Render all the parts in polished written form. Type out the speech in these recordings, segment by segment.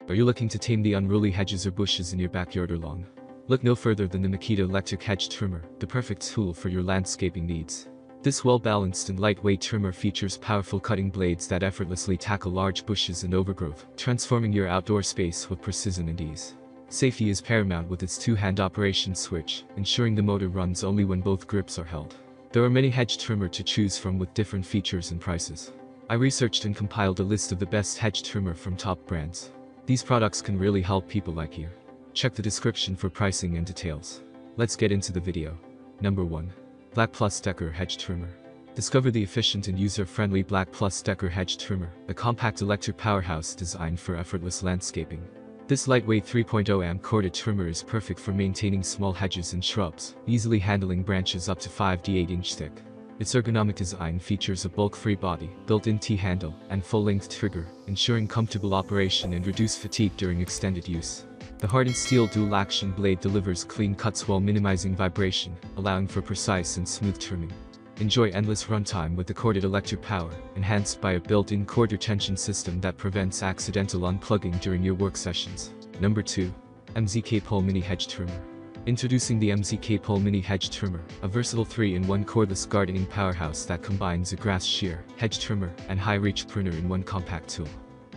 Are you looking to tame the unruly hedges or bushes in your backyard or lawn? Look no further than the Makita electric hedge trimmer, the perfect tool for your landscaping needs. This well-balanced and lightweight trimmer features powerful cutting blades that effortlessly tackle large bushes and overgrowth, transforming your outdoor space with precision and ease. Safety is paramount with its two-hand operation switch, ensuring the motor runs only when both grips are held. There are many hedge trimmer to choose from with different features and prices. I researched and compiled a list of the best hedge trimmer from top brands. These products can really help people like you. Check the description for pricing and details. Let's get into the video. Number 1. Black Plus Decker Hedge Trimmer. Discover the efficient and user-friendly Black Plus Decker Hedge Trimmer, a compact electric powerhouse designed for effortless landscaping. This lightweight 3.0 amp corded trimmer is perfect for maintaining small hedges and shrubs, easily handling branches up to 5 to 8 inch thick. Its ergonomic design features a bulk-free body, built-in T-handle, and full-length trigger, ensuring comfortable operation and reduced fatigue during extended use. The hardened steel dual-action blade delivers clean cuts while minimizing vibration, allowing for precise and smooth trimming. Enjoy endless runtime with the corded electric power, enhanced by a built-in cord retention system that prevents accidental unplugging during your work sessions. Number 2. MZK Pole Mini Hedge Trimmer. Introducing the MZK Pole Mini Hedge Trimmer, a versatile 3-in-1 cordless gardening powerhouse that combines a grass shear, hedge trimmer, and high-reach pruner in one compact tool.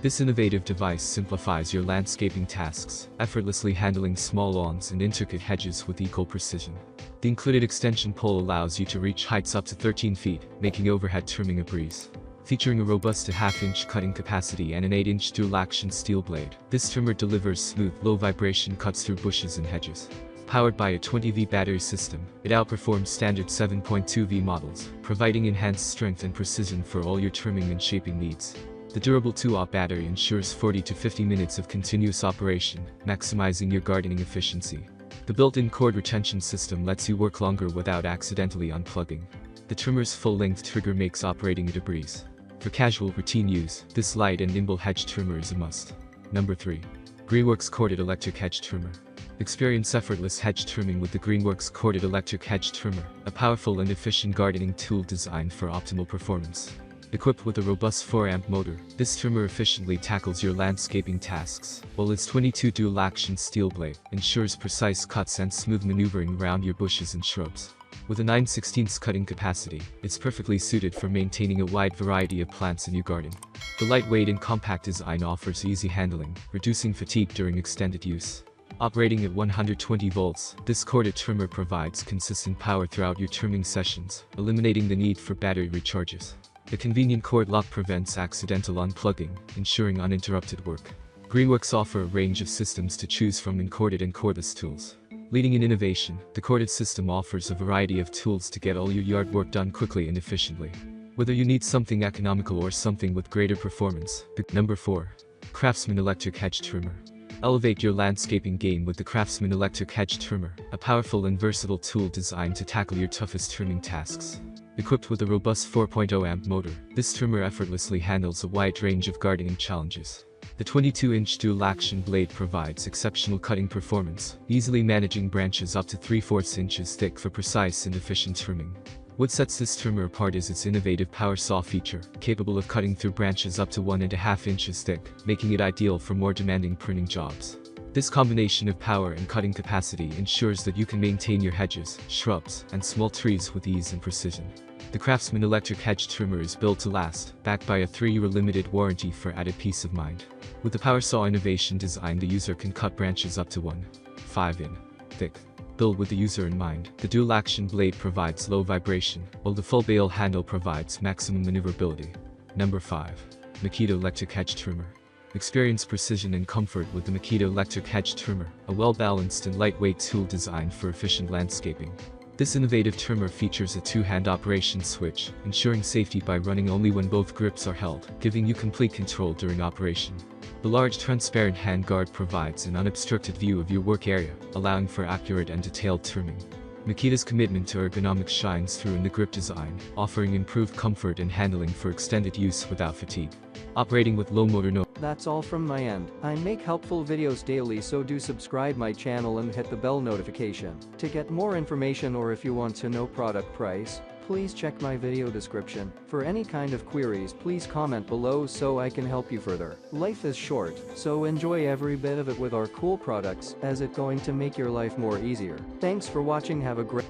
This innovative device simplifies your landscaping tasks, effortlessly handling small lawns and intricate hedges with equal precision. The included extension pole allows you to reach heights up to 13 feet, making overhead trimming a breeze. Featuring a robust 1/2-inch cutting capacity and an 8-inch dual-action steel blade, this trimmer delivers smooth, low-vibration cuts through bushes and hedges. Powered by a 20V battery system, it outperforms standard 7.2V models, providing enhanced strength and precision for all your trimming and shaping needs. The durable 2Ah battery ensures 40 to 50 minutes of continuous operation, maximizing your gardening efficiency. The built-in cord retention system lets you work longer without accidentally unplugging. The trimmer's full-length trigger makes operating a breeze. For casual routine use, this light and nimble hedge trimmer is a must. Number 3. Greenworks Corded Electric Hedge Trimmer. Experience effortless hedge trimming with the Greenworks Corded Electric Hedge Trimmer, a powerful and efficient gardening tool designed for optimal performance. Equipped with a robust 4-amp motor, this trimmer efficiently tackles your landscaping tasks, while its 22 dual-action steel blade ensures precise cuts and smooth maneuvering around your bushes and shrubs. With a 9/16 cutting capacity, it's perfectly suited for maintaining a wide variety of plants in your garden. The lightweight and compact design offers easy handling, reducing fatigue during extended use. Operating at 120 volts, this corded trimmer provides consistent power throughout your trimming sessions, eliminating the need for battery recharges. The convenient cord lock prevents accidental unplugging, ensuring uninterrupted work. Greenworks offer a range of systems to choose from in corded and cordless tools. Leading in innovation, the corded system offers a variety of tools to get all your yard work done quickly and efficiently. Whether you need something economical or something with greater performance, pick Number 4. Craftsman Electric Hedge Trimmer. Elevate your landscaping game with the Craftsman Electric Hedge Trimmer, a powerful and versatile tool designed to tackle your toughest trimming tasks. Equipped with a robust 4.0 amp motor, this trimmer effortlessly handles a wide range of gardening challenges. The 22-inch dual-action blade provides exceptional cutting performance, easily managing branches up to 3/4 inches thick for precise and efficient trimming. What sets this trimmer apart is its innovative power saw feature, capable of cutting through branches up to 1.5 inches thick, making it ideal for more demanding pruning jobs. This combination of power and cutting capacity ensures that you can maintain your hedges, shrubs, and small trees with ease and precision. The Craftsman Electric Hedge Trimmer is built to last, backed by a 3-year limited warranty for added peace of mind. With the power saw innovation design, the user can cut branches up to 1.5 in thick. Built with the user in mind, the dual-action blade provides low vibration, while the full bale handle provides maximum maneuverability. Number 5. Makita Electric Hedge Trimmer. Experience precision and comfort with the Makita Electric Hedge Trimmer, a well-balanced and lightweight tool designed for efficient landscaping. This innovative trimmer features a 2-hand operation switch, ensuring safety by running only when both grips are held, giving you complete control during operation. The large transparent handguard provides an unobstructed view of your work area, allowing for accurate and detailed trimming. Makita's commitment to ergonomics shines through in the grip design, offering improved comfort and handling for extended use without fatigue. Operating with low motor no. That's all from my end. I make helpful videos daily, so do subscribe my channel and hit the bell notification. To get more information or if you want to know product price, please check my video description. For any kind of queries, please comment below so I can help you further. Life is short, so enjoy every bit of it with our cool products, as it's going to make your life more easier. Thanks for watching. Have a great